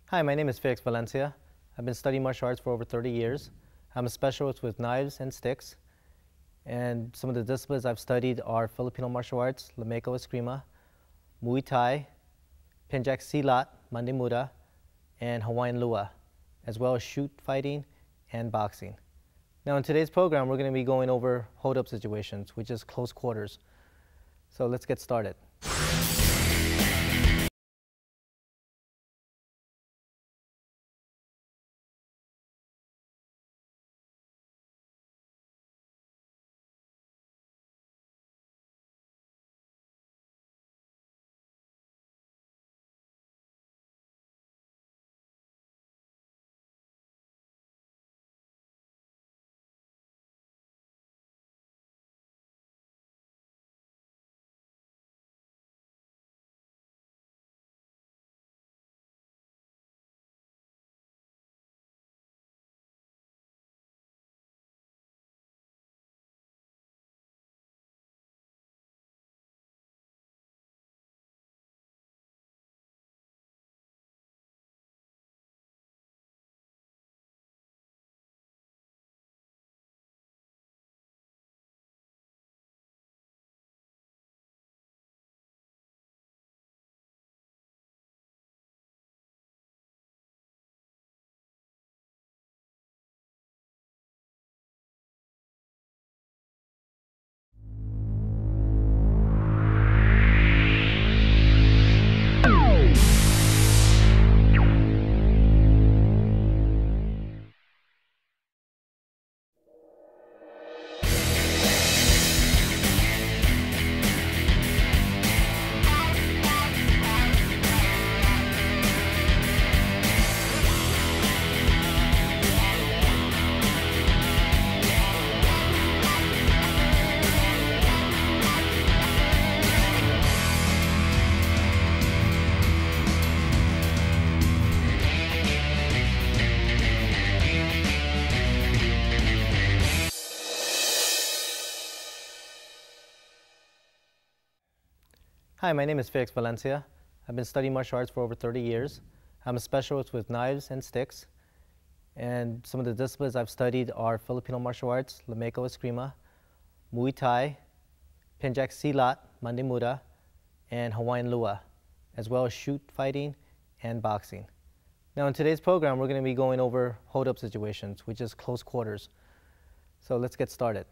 Hi, my name is Felix Valencia. I've been studying martial arts for over 30 years. I'm a specialist with knives and sticks. And some of the disciplines I've studied are Filipino martial arts, Lameko Eskrima, Muay Thai, Pencak Silat, Mandi Muda, and Hawaiian Lua, as well as shoot fighting and boxing. Now in today's program, we're going to be going over hold-up situations, which is close quarters. So let's get started. Hi, my name is Felix Valencia. I've been studying martial arts for over 30 years. I'm a specialist with knives and sticks. And some of the disciplines I've studied are Filipino martial arts, Lameko Eskrima, Muay Thai, Pencak Silat, Mandi Muda, and Hawaiian Lua, as well as shoot fighting and boxing. Now in today's program, we're going to be going over hold-up situations, which is close quarters. So let's get started.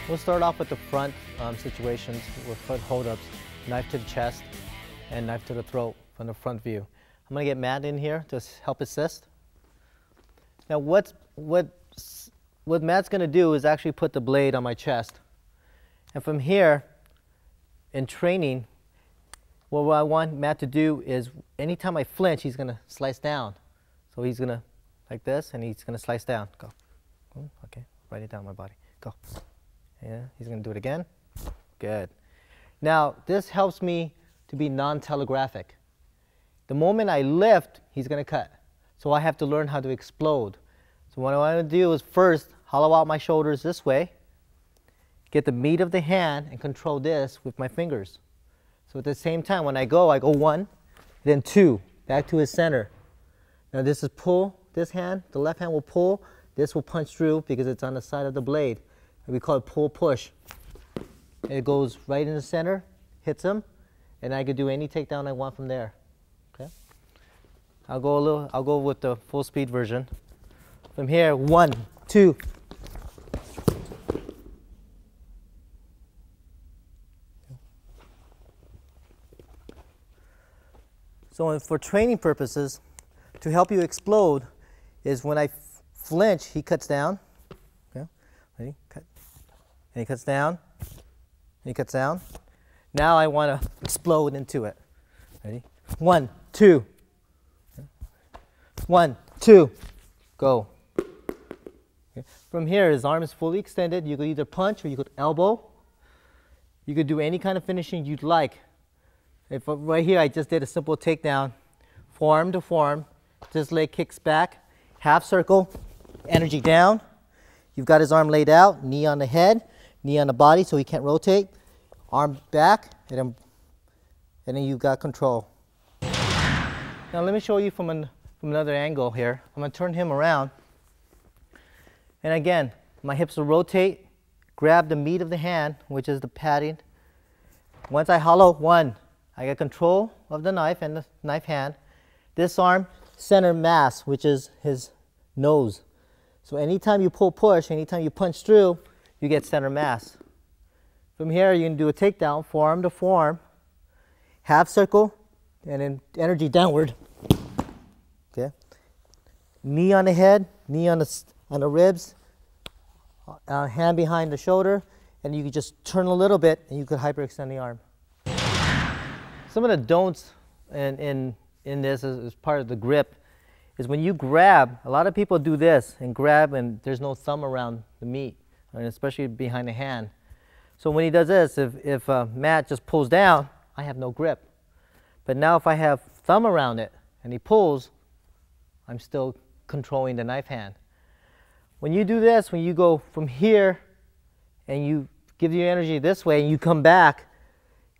We'll start off with the front situations with foot hold-ups, knife to the chest and knife to the throat from the front view. I'm going to get Matt in here to help assist. Now what Matt's going to do is actually put the blade on my chest. And from here, in training, what I want Matt to do is anytime I flinch, he's going to slice down. So he's going to, like this, and he's going to slice down. Go. Okay, write it down my body. Go. Yeah, he's going to do it again. Good. Now, this helps me to be non-telegraphic. The moment I lift, he's going to cut. So I have to learn how to explode. So what I want to do is first hollow out my shoulders this way, get the meat of the hand, and control this with my fingers. So at the same time, when I go 1, then 2, back to his center. Now this is pull, this hand, the left hand will pull, this will punch through because it's on the side of the blade. We call it pull-push. It goes right in the center, hits him, and I could do any takedown I want from there. Okay. I'll go with the full speed version. From here, 1, 2. So for training purposes, to help you explode, is when I flinch, he cuts down. Okay. Ready? Cut. And he cuts down, and he cuts down. Now I want to explode into it. Ready? 1, 2. 1, 2. Go. Okay. From here, his arm is fully extended. You could either punch or you could elbow. You could do any kind of finishing you'd like. If right here, I just did a simple takedown, forearm to forearm. This leg kicks back, half circle, energy down. You've got his arm laid out, knee on the head. knee on the body so he can't rotate. Arm back, and then you've got control. Now let me show you from another angle here. I'm going to turn him around. And again, my hips will rotate, grab the meat of the hand, which is the padding. Once I hollow, one, I get control of the knife and the knife hand. This arm, center mass, which is his nose. So anytime you pull push, anytime you punch through, you get center mass. From here, you can do a takedown, forearm to forearm, half circle, and then energy downward. Okay. Knee on the head, knee on the ribs, hand behind the shoulder, and you can just turn a little bit, and you could hyperextend the arm. Some of the don'ts in this as part of the grip is when you grab, a lot of people do this and grab and there's no thumb around the meat, and especially behind the hand. So when he does this, if Matt just pulls down, I have no grip. But now if I have thumb around it and he pulls, I'm still controlling the knife hand. When you do this, when you go from here and you give your energy this way and you come back,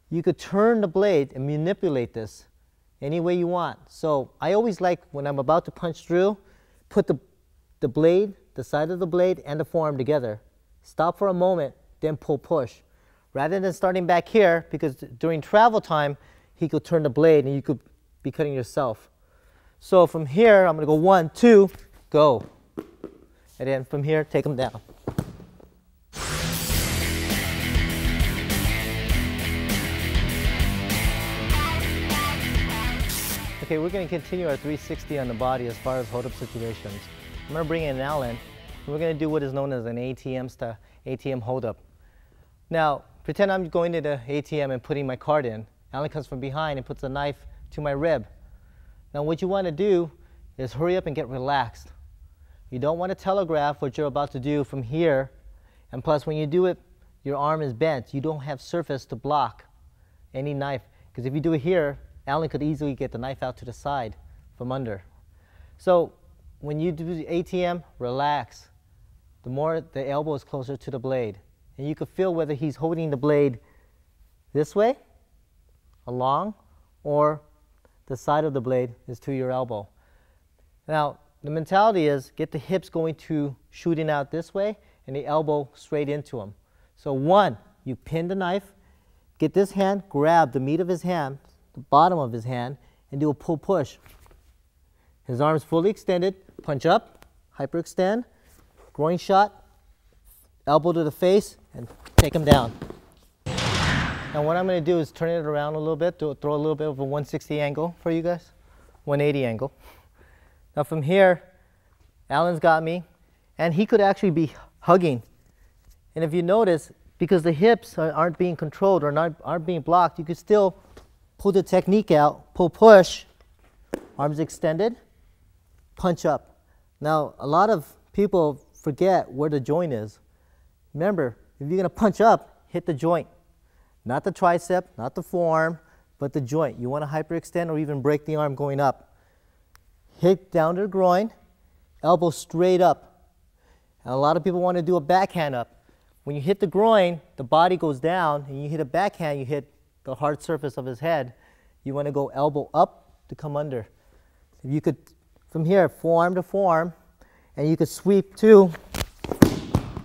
you could turn the blade and manipulate this any way you want. So I always like, when I'm about to punch through, put the blade, the side of the blade and the forearm together. Stop for a moment, then pull push. Rather than starting back here, because during travel time, he could turn the blade and you could be cutting yourself. So from here, I'm gonna go 1, 2, go. And then from here, take him down. Okay, we're going to continue our 360 on the body as far as hold-up situations. I'm going to bring in Alan, and we're going to do what is known as an ATM hold-up. Now, pretend I'm going to the ATM and putting my card in. Alan comes from behind and puts a knife to my rib. Now, what you want to do is hurry up and get relaxed. You don't want to telegraph what you're about to do from here, and plus when you do it, your arm is bent. You don't have surface to block any knife, because if you do it here, Alan could easily get the knife out to the side from under. So when you do the ATM, relax. The more the elbow is closer to the blade. And you can feel whether he's holding the blade this way, along, or the side of the blade is to your elbow. Now, the mentality is get the hips going to shooting out this way and the elbow straight into him. So one, you pin the knife, get this hand, grab the meat of his hand, the bottom of his hand, and do a pull push. His arms fully extended, punch up, hyperextend, groin shot, elbow to the face, and take him down. Now what I'm going to do is turn it around a little bit, throw a little bit of a 160 angle for you guys, 180 angle. Now from here, Alan's got me, and he could actually be hugging. And if you notice, because the hips aren't being controlled or aren't being blocked, you could still pull the technique out, pull push, arms extended, punch up. Now, a lot of people forget where the joint is. Remember, if you're going to punch up, hit the joint. Not the tricep, not the forearm, but the joint. You want to hyperextend or even break the arm going up. Hit down to the groin, elbow straight up. And a lot of people want to do a backhand up. When you hit the groin, the body goes down, and you hit a backhand, you hit the hard surface of his head. You want to go elbow up to come under. If you could, from here, forearm to forearm, and you could sweep too,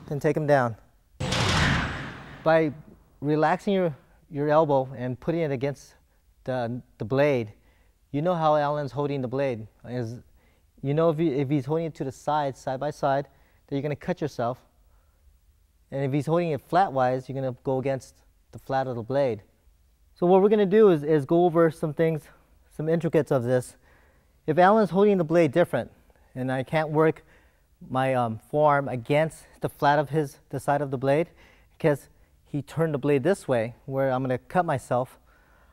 and take him down. By relaxing your elbow and putting it against the blade, you know how Alan's holding the blade. You know if he's holding it to the side by side, then you're going to cut yourself. And if he's holding it flatwise, you're going to go against the flat of the blade. So what we're going to do is go over some things, some intricacies of this. If Alan's holding the blade different, and I can't work my forearm against the flat of the side of the blade, because he turned the blade this way, where I'm going to cut myself,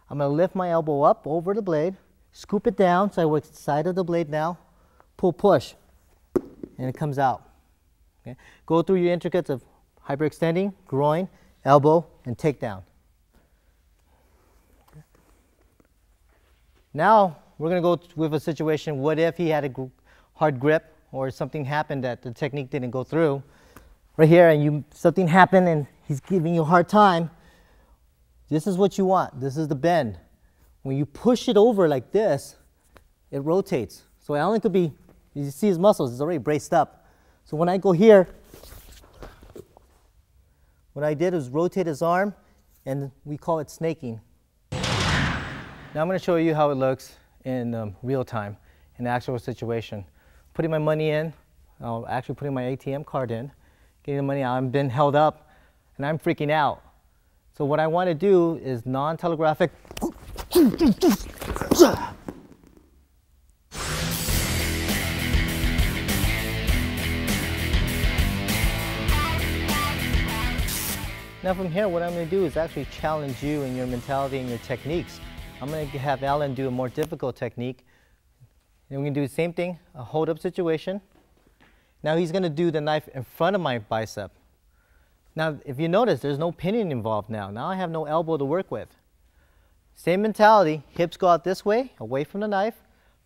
I'm going to lift my elbow up over the blade, scoop it down, so I work the side of the blade now, pull push, and it comes out. Okay? Go through your intricacies of hyperextending, groin, elbow, and takedown. Now, we're going to go with a situation, what if he had a hard grip or something happened that the technique didn't go through. Right here, and something happened and he's giving you a hard time. This is what you want. This is the bend. When you push it over like this, it rotates. So Alan could be, you see his muscles, he's already braced up. So when I go here, what I did was rotate his arm, and we call it snaking. Now I'm going to show you how it looks in real time, in the actual situation. Putting my money in, actually putting my ATM card in, getting the money out. I'm been held up, and I'm freaking out. So what I want to do is non-telegraphic. Now from here, what I'm going to do is actually challenge you in your mentality and your techniques. I'm going to have Alan do a more difficult technique. And we're going to do the same thing, a hold-up situation. Now he's going to do the knife in front of my bicep. Now, if you notice, there's no pinning involved now. Now I have no elbow to work with. Same mentality, hips go out this way, away from the knife,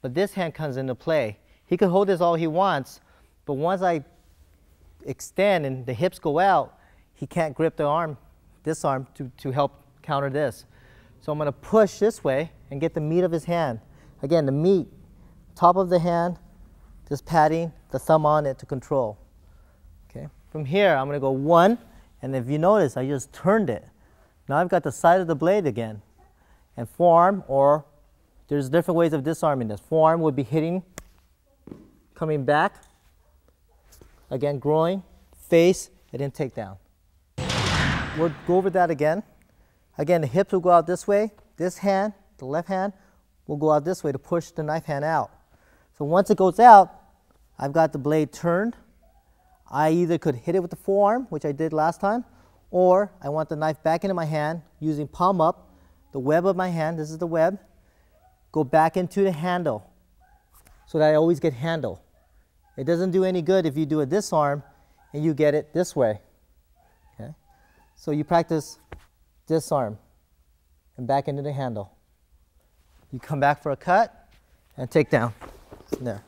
but this hand comes into play. He could hold this all he wants, but once I extend and the hips go out, he can't grip the arm, this arm, to help counter this. So I'm going to push this way and get the meat of his hand. Again, the meat, top of the hand, just patting the thumb on it to control. Okay. From here, I'm going to go one, and if you notice, I just turned it. Now I've got the side of the blade again. And forearm, or there's different ways of disarming this. Forearm would be hitting, coming back, again, groin, face, and then takedown. We'll go over that again. Again, the hips will go out this way. This hand, the left hand, will go out this way to push the knife hand out. So once it goes out, I've got the blade turned. I either could hit it with the forearm, which I did last time, or I want the knife back into my hand using palm up, the web of my hand, this is the web, go back into the handle so that I always get handle. It doesn't do any good if you do a disarm and you get it this way. Okay? So you practice disarm and back into the handle. You come back for a cut and take down. There.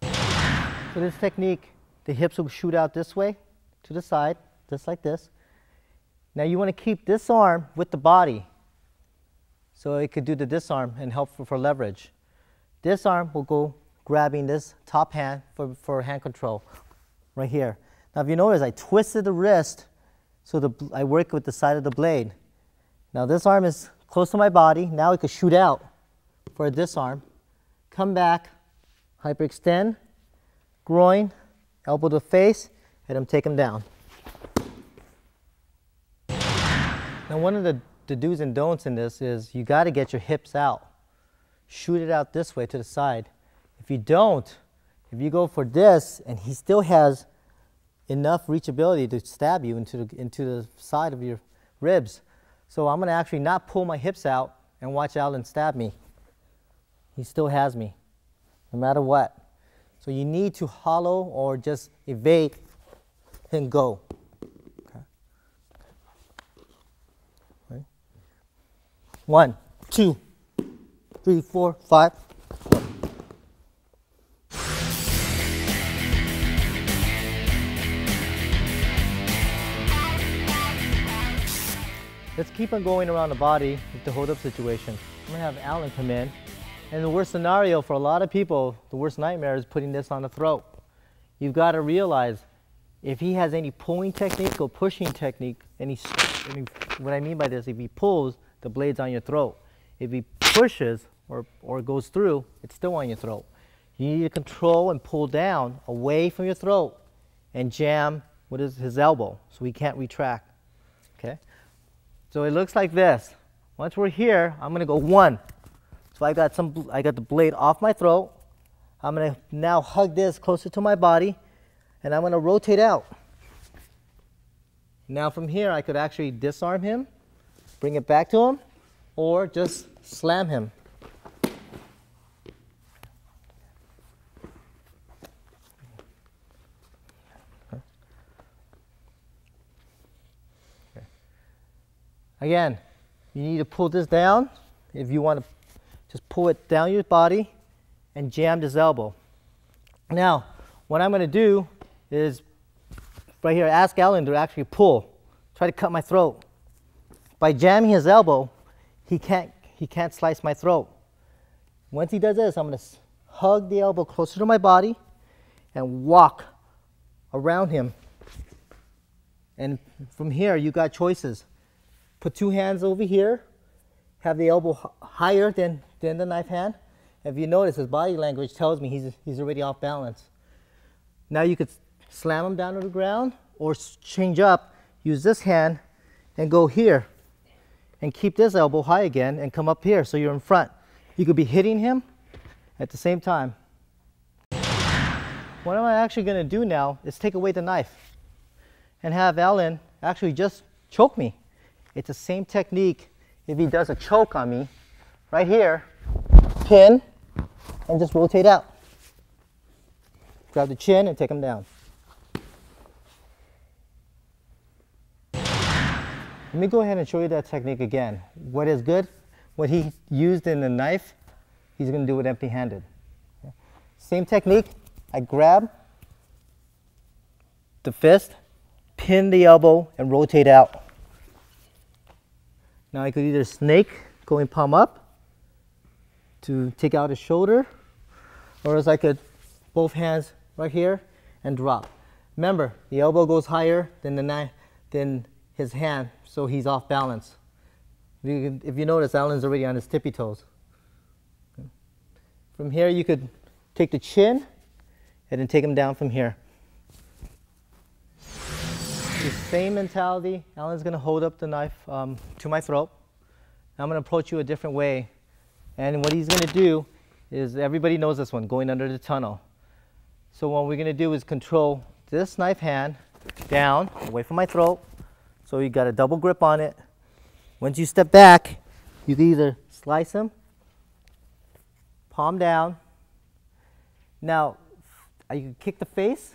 So this technique, the hips will shoot out this way to the side, just like this. Now you want to keep this arm with the body so it could do the disarm and help for leverage. This arm will go grabbing this top hand for hand control right here. Now if you notice, I twisted the wrist so I work with the side of the blade. Now this arm is close to my body. Now it could shoot out for a disarm. Come back, hyperextend, groin, elbow to face, and I'm take him down. Now one of the do's and don'ts in this is you got to get your hips out. Shoot it out this way to the side. If you don't, if you go for this and he still has enough reachability to stab you into the side of your ribs. So I'm going to actually not pull my hips out and watch Alan stab me. He still has me, no matter what. So you need to hollow or just evade and go. Okay. Right. 1, 2, 3, 4, 5. Let's keep on going around the body with the hold-up situation. I'm going to have Alan come in. And the worst scenario for a lot of people, the worst nightmare is putting this on the throat. You've got to realize if he has any pulling technique or pushing technique, what I mean by this, if he pulls, the blade's on your throat. If he pushes or goes through, it's still on your throat. You need to control and pull down away from your throat and jam with his elbow so he can't retract. Okay? So it looks like this. Once we're here, I'm going to go 1. So I got the blade off my throat. I'm going to now hug this closer to my body, and I'm going to rotate out. Now from here, I could actually disarm him, bring it back to him, or just slam him. Okay. Again, you need to pull this down if you want to. Just pull it down your body and jam this elbow. Now, what I'm going to do is, right here, ask Alan to actually pull. try to cut my throat. By jamming his elbow, he can't slice my throat. Once he does this, I'm going to hug the elbow closer to my body and walk around him. And from here, you got choices. Put two hands over here, have the elbow higher than the knife hand. If you notice, his body language tells me he's already off balance. Now you could slam him down to the ground or change up, use this hand and go here and keep this elbow high again and come up here so you're in front. You could be hitting him at the same time. What am I actually going to do now is take away the knife and have Alan actually just choke me. It's the same technique if he does a choke on me. Right here, pin, and just rotate out. Grab the chin and take him down. Let me go ahead and show you that technique again. What is good, what he used in the knife, he's going to do it empty-handed. Same technique. I grab the fist, pin the elbow, and rotate out. Now I could either snake, going palm up to take out his shoulder, or else I could both hands right here and drop. Remember, the elbow goes higher than the knife, than his hand, so he's off balance. If you notice, Alan's already on his tippy toes. From here, you could take the chin and then take him down from here. The same mentality. Alan's going to hold up the knife to my throat. I'm going to approach you a different way. And what he's going to do is, everybody knows this one, going under the tunnel. So what we're going to do is control this knife hand down, away from my throat. So you got a double grip on it. Once you step back, you can either slice him, palm down. Now, you can kick the face.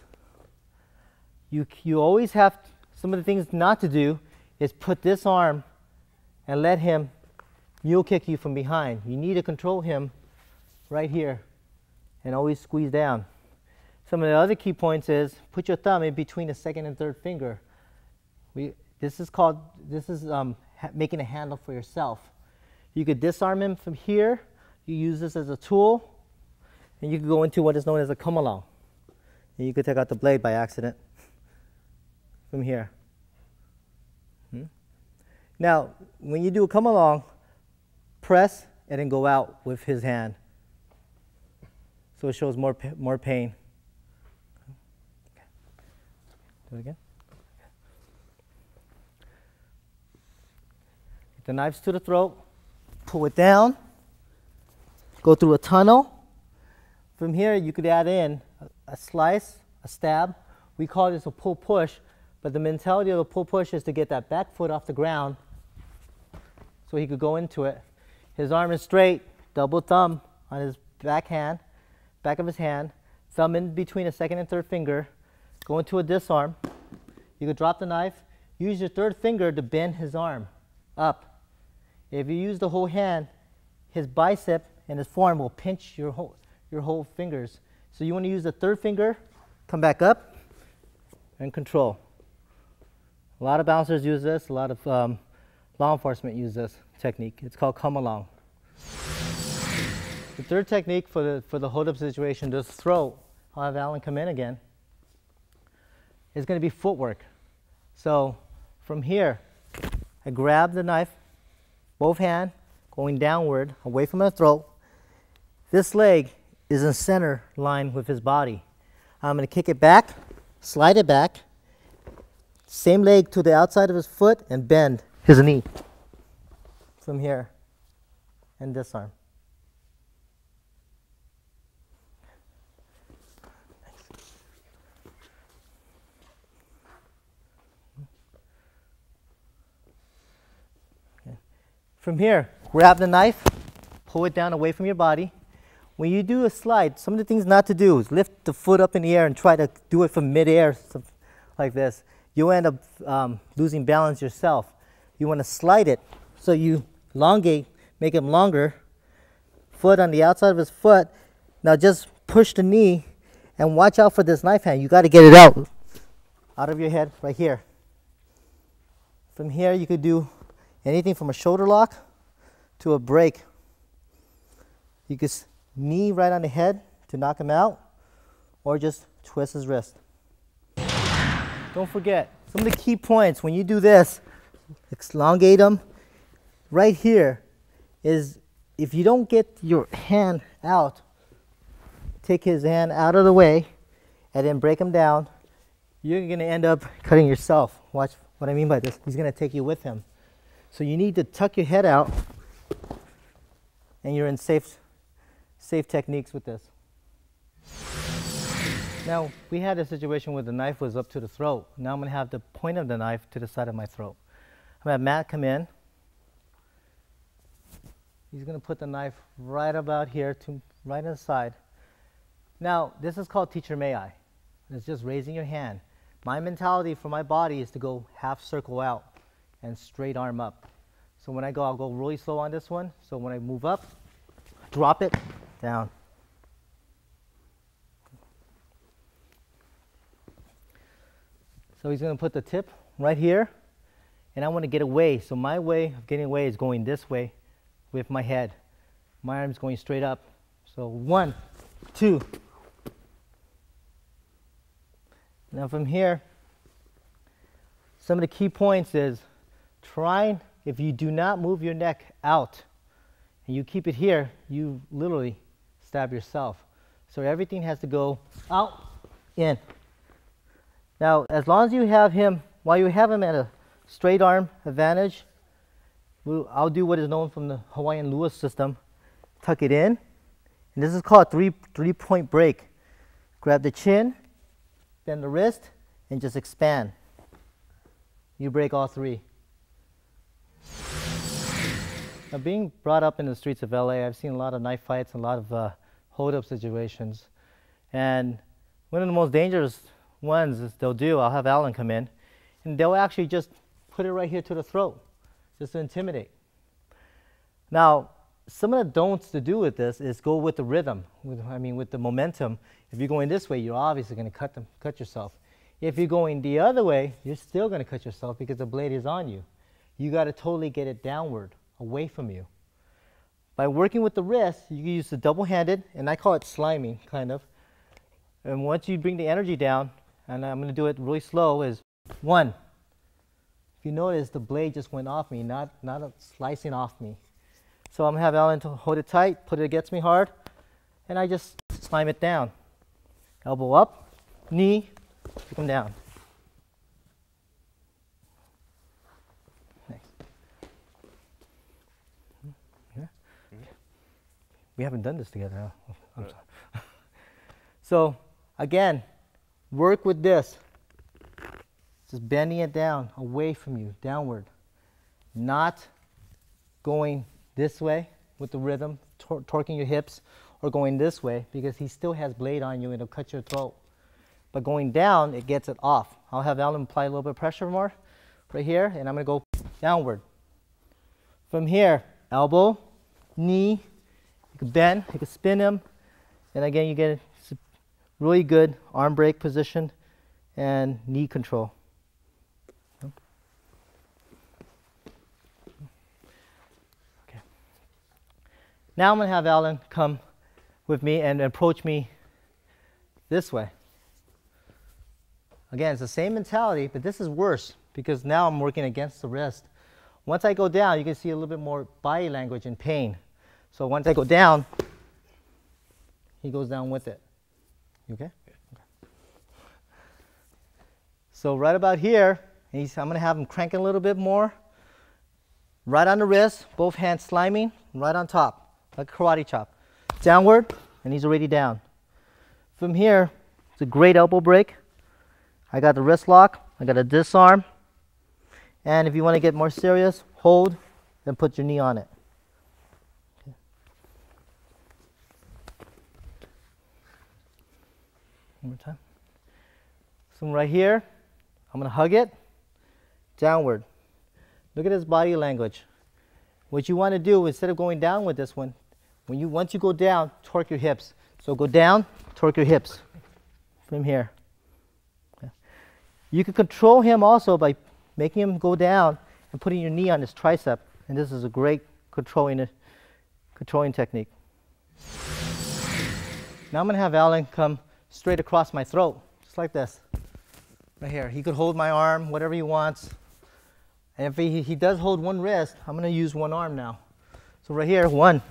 You always have, some of the things not to do is put this arm and let him mule kick you from behind. You need to control him right here and always squeeze down. Some of the other key points is put your thumb in between the second and third finger. This is making a handle for yourself. You could disarm him from here. You use this as a tool, and you could go into what is known as a come along. And you could take out the blade by accident from here. Now, when you do a come along, press and then go out with his hand, so it shows more pain. Do it again. Get the knives to the throat, pull it down, go through a tunnel. From here, you could add in a slice, a stab. We call this a pull-push, but the mentality of the pull-push is to get that back foot off the ground so he could go into it. His arm is straight, double thumb on his back of his hand, thumb in between the second and third finger, go into a disarm. You could drop the knife, use your third finger to bend his arm up. If you use the whole hand, his bicep and his forearm will pinch your whole fingers. So you want to use the third finger, come back up, and control. A lot of bouncers use this, a lot of law enforcement use this technique. It's called come along. The third technique for the hold up situation, the throat, I'll have Alan come in again, is going to be footwork. So from here, I grab the knife, both hands going downward, away from the throat. This leg is in center line with his body. I'm going to kick it back, slide it back, same leg to the outside of his foot, and bend his knee from here, and disarm. From here, grab the knife, pull it down away from your body. When you do a slide, some of the things not to do is lift the foot up in the air and try to do it from midair, like this. You'll end up losing balance yourself. You want to slide it, so you elongate, make him longer. Foot on the outside of his foot. Now just push the knee and watch out for this knife hand. You got to get it out of your head right here. From here, you could do anything from a shoulder lock to a break. You could knee right on the head to knock him out, or just twist his wrist. Don't forget, some of the key points when you do this, elongate him. Right here is, if you don't get your hand out, take his hand out of the way, and then break him down, you're going to end up cutting yourself. Watch what I mean by this. He's going to take you with him. So you need to tuck your head out, and you're in safe techniques with this. Now, we had a situation where the knife was up to the throat. Now I'm going to have the point of the knife to the side of my throat. I'm going to have Matt come in. He's going to put the knife right about here, right on the side. Now, this is called teacher may I. It's just raising your hand. My mentality for my body is to go half circle out and straight arm up. So when I go, I'll go really slow on this one. So when I move up, drop it down. So he's going to put the tip right here, and I want to get away. So my way of getting away is going this way with my head. My arm's going straight up. So 1, 2. Now from here, some of the key points is trying, if you do not move your neck out and you keep it here, you literally stab yourself. So everything has to go out, in. Now, as long as you have him, while you have him at a straight arm advantage, I'll do what is known from the Hawaiian Lewis system. Tuck it in, and this is called three-point break. Grab the chin, bend the wrist, and just expand. You break all three. Now, being brought up in the streets of LA, I've seen a lot of knife fights and a lot of hold-up situations. And one of the most dangerous ones is I'll have Alan come in, and they'll actually just put it right here to the throat, just to intimidate. Now, some of the don'ts to do with this is go with the rhythm, with the momentum. If you're going this way, you're obviously going to cut yourself. If you're going the other way, you're still going to cut yourself because the blade is on you. You got to totally get it downward, away from you. By working with the wrist, you can use the double-handed, and I call it sliming, kind of. And once you bring the energy down, and I'm going to do it really slow, is 1. If you notice, the blade just went off me, not slicing off me. So I'm going to have Alan to hold it tight, put it against me hard, and I just slime it down. Elbow up, knee, take him down. Nice. Yeah? We haven't done this together. Huh? I'm sorry. So, again, work with this. Just bending it down, away from you, downward. Not going this way with the rhythm, torquing your hips, or going this way because he still has blade on you and it'll cut your throat. But going down, it gets it off. I'll have Alan apply a little bit of pressure more right here, and I'm going to go downward. From here, elbow, knee, you can bend, you can spin him, and again, you get a really good arm break position and knee control. Okay. Now I'm going to have Alan come with me and approach me this way. Again, it's the same mentality, but this is worse because now I'm working against the wrist. Once I go down, you can see a little bit more body language and pain. So once I go down, he goes down with it. You okay? Okay. So right about here, I'm going to have him cranking a little bit more. Right on the wrist, both hands sliming, right on top, like a karate chop. Downward, and he's already down. From here, it's a great elbow break. I got the wrist lock, I got a disarm, and if you want to get more serious, hold, then put your knee on it. Okay. One more time. So right here, I'm going to hug it, downward. Look at his body language. What you want to do, instead of going down with this one, once you go down, torque your hips. So go down, torque your hips from here. Okay. You can control him also by making him go down and putting your knee on his tricep. And this is a great controlling technique. Now I'm going to have Alan come straight across my throat, just like this. Right here. He could hold my arm, whatever he wants. And if he does hold one wrist, I'm going to use one arm now. So right here, one.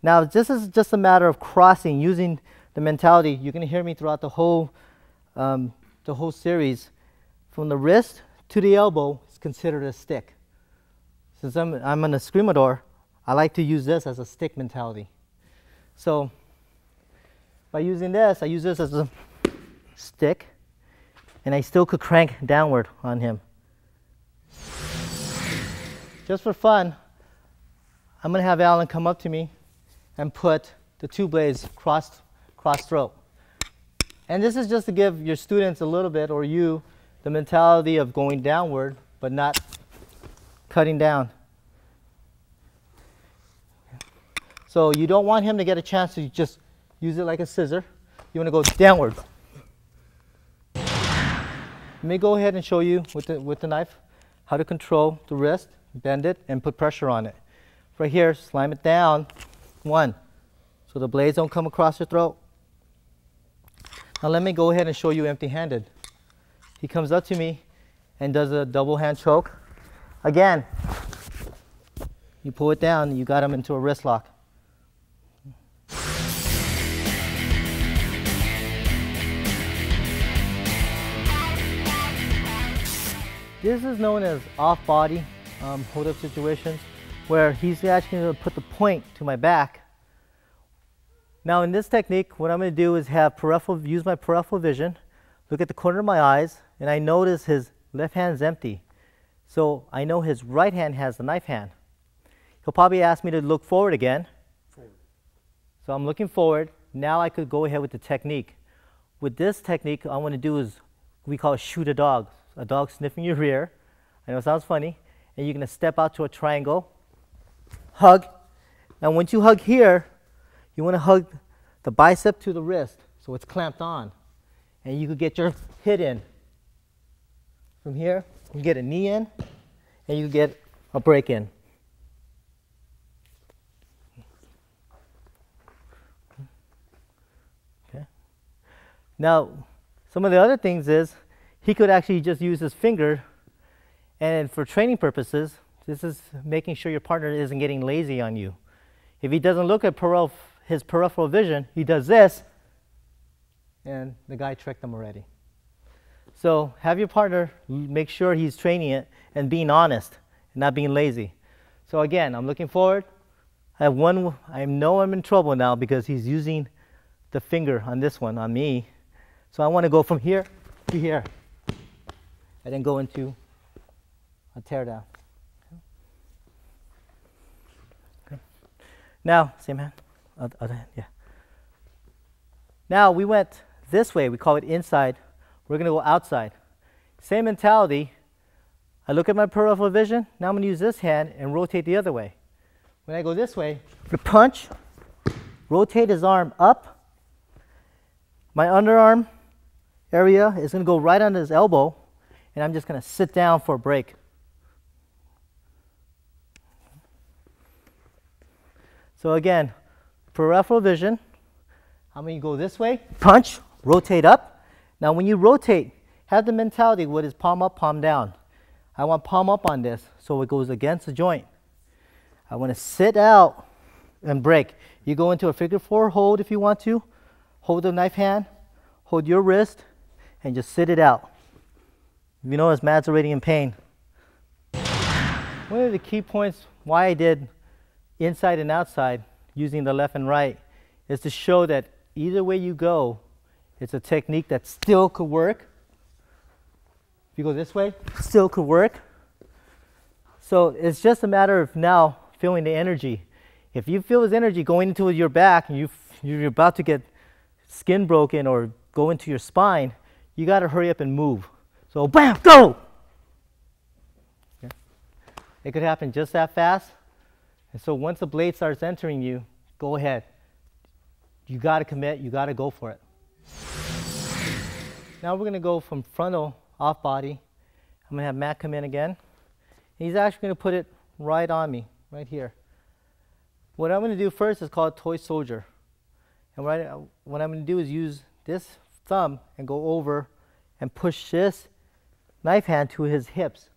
Now this is just a matter of crossing, using the mentality. You're going to hear me throughout the whole series. From the wrist to the elbow is considered a stick. Since I'm an escrimador, I like to use this as a stick mentality. So by using this, I use this as a stick, and I still could crank downward on him. Just for fun, I'm going to have Alan come up to me and put the two blades cross throat. And this is just to give your students a little bit, or you, the mentality of going downward, but not cutting down. So you don't want him to get a chance to just use it like a scissor. You want to go downward. Let me go ahead and show you with the knife how to control the wrist, bend it, and put pressure on it. Right here, slam it down, one, so the blades don't come across your throat. Now let me go ahead and show you empty-handed. He comes up to me and does a double hand choke. Again, you pull it down, you got him into a wrist lock. This is known as off-body hold-up situations, where he's actually going to put the point to my back. Now in this technique, what I'm going to do is use my peripheral vision, look at the corner of my eyes, and I notice his left hand's empty. So I know his right hand has the knife hand. He'll probably ask me to look forward again. So I'm looking forward. Now I could go ahead with the technique. With this technique, what I want to do is, we call it shoot a dog sniffing your rear. I know it sounds funny. And you're going to step out to a triangle, hug. Now once you hug here, you want to hug the bicep to the wrist so it's clamped on. And you could get your hit in. From here, you get a knee in, and you get a break in. Okay. Now, some of the other things is, he could actually just use his finger, and for training purposes, this is making sure your partner isn't getting lazy on you. If he doesn't look at his peripheral vision, he does this, and the guy tricked him already. So have your partner make sure he's training it and being honest and not being lazy. So again, I'm looking forward. I know I'm in trouble now because he's using the finger on this one, on me. So I want to go from here to here, and then go into a tear down. Okay. Now, same hand, other hand, yeah. Now we went this way, we call it inside. We're going to go outside. Same mentality. I look at my peripheral vision. Now I'm going to use this hand and rotate the other way. When I go this way, the punch, rotate his arm up. My underarm area is going to go right under his elbow, and I'm just going to sit down for a break. So again, peripheral vision. I'm going to go this way, punch, rotate up. Now when you rotate, have the mentality what is palm up, palm down. I want palm up on this so it goes against the joint. I want to sit out and break. You go into a figure four hold if you want to. Hold the knife hand, hold your wrist, and just sit it out. If you notice, Matt's already in pain. One of the key points why I did inside and outside using the left and right is to show that either way you go, it's a technique that still could work. If you go this way, still could work. So it's just a matter of now feeling the energy. If you feel his energy going into your back and you're about to get skin broken or go into your spine, you got to hurry up and move. So bam, go! Okay. It could happen just that fast. And so once the blade starts entering you, go ahead. You got to commit, you got to go for it. Now we're going to go from frontal, off body. I'm going to have Matt come in again. He's actually going to put it right on me, right here. What I'm going to do first is called toy soldier. And what I'm going to do is use this thumb and go over and push this knife hand to his hips.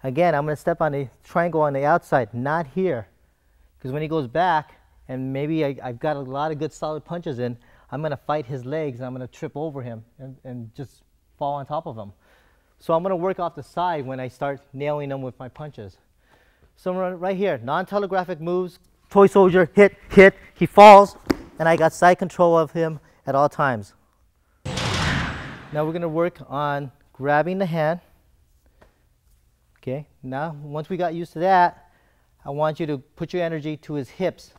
Again, I'm going to step on the triangle on the outside, not here. Because when he goes back, and maybe I've got a lot of good solid punches in, I'm going to fight his legs and I'm going to trip over him and just fall on top of him. So I'm going to work off the side when I start nailing him with my punches. So right here, non-telegraphic moves, toy soldier, hit, hit, he falls, and I got side control of him at all times. Now we're going to work on grabbing the hand. Okay, now once we got used to that, I want you to put your energy to his hips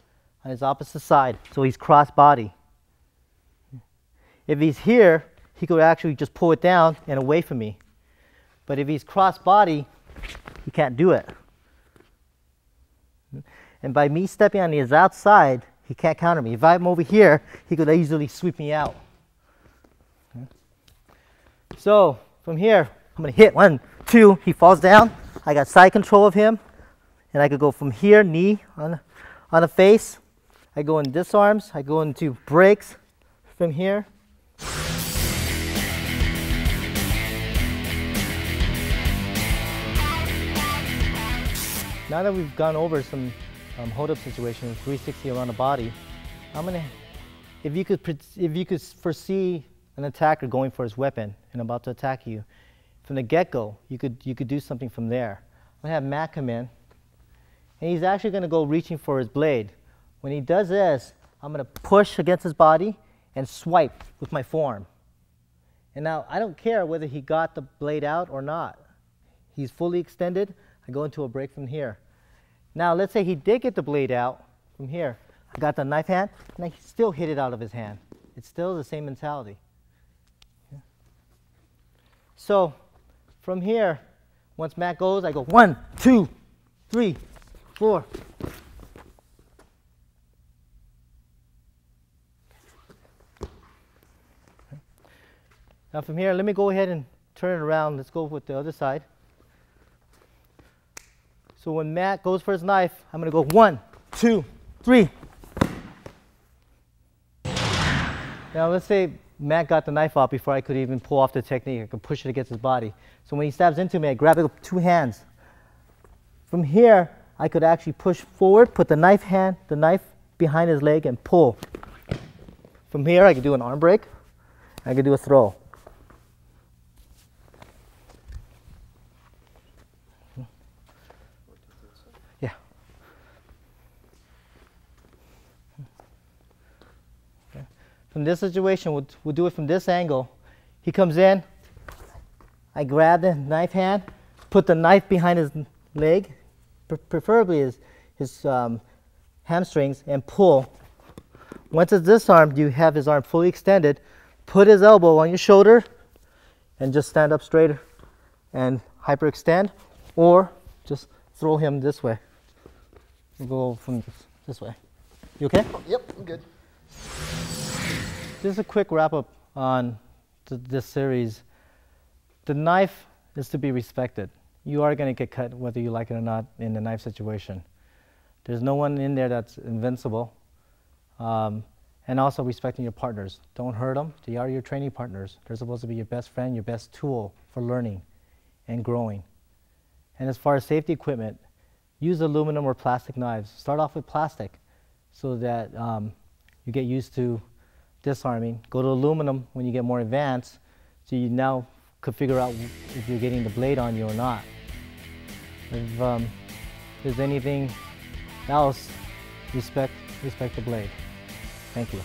on his opposite side, so he's cross body. If he's here, he could actually just pull it down and away from me. But if he's cross body, he can't do it. And by me stepping on his outside, he can't counter me. If I'm over here, he could easily sweep me out. So from here, I'm going to hit 1, 2, he falls down. I got side control of him. And I could go from here, knee on the face. I go in disarms. I go into breaks from here. Now that we've gone over some hold-up situations, 360 around the body, if you could foresee an attacker going for his weapon and about to attack you, from the get-go, you could do something from there. I'm gonna have Matt come in, and he's actually gonna go reaching for his blade. When he does this, I'm gonna push against his body and swipe with my forearm. And now I don't care whether he got the blade out or not. He's fully extended. I go into a break from here. Now let's say he did get the blade out from here. I got the knife hand, and I still hit it out of his hand. It's still the same mentality. So from here, once Matt goes, I go 1, 2, 3, 4. Now from here, let me go ahead and turn it around. Let's go with the other side. So when Matt goes for his knife, I'm going to go 1, 2, 3. Now let's say Matt got the knife out before I could even pull off the technique. I could push it against his body. So when he stabs into me, I grab it with 2 hands. From here, I could actually push forward, put the knife behind his leg and pull. From here, I could do an arm break. I could do a throw. Yeah. Okay. From this situation, we'll do it from this angle. He comes in, I grab the knife hand, put the knife behind his leg, preferably his hamstrings, and pull. Once it's disarmed, you have his arm fully extended. Put his elbow on your shoulder and just stand up straight and hyperextend, or just throw him this way. We'll go from this way. You okay? Yep, I'm good. Just a quick wrap up on this series. The knife is to be respected. You are going to get cut whether you like it or not in the knife situation. There's no one in there that's invincible. And also respecting your partners. Don't hurt them. They are your training partners. They're supposed to be your best friend, your best tool for learning and growing. And as far as safety equipment, use aluminum or plastic knives. Start off with plastic so that you get used to disarming. Go to aluminum when you get more advanced, so you now could figure out if you're getting the blade on you or not. If there's anything else, respect the blade. Thank you.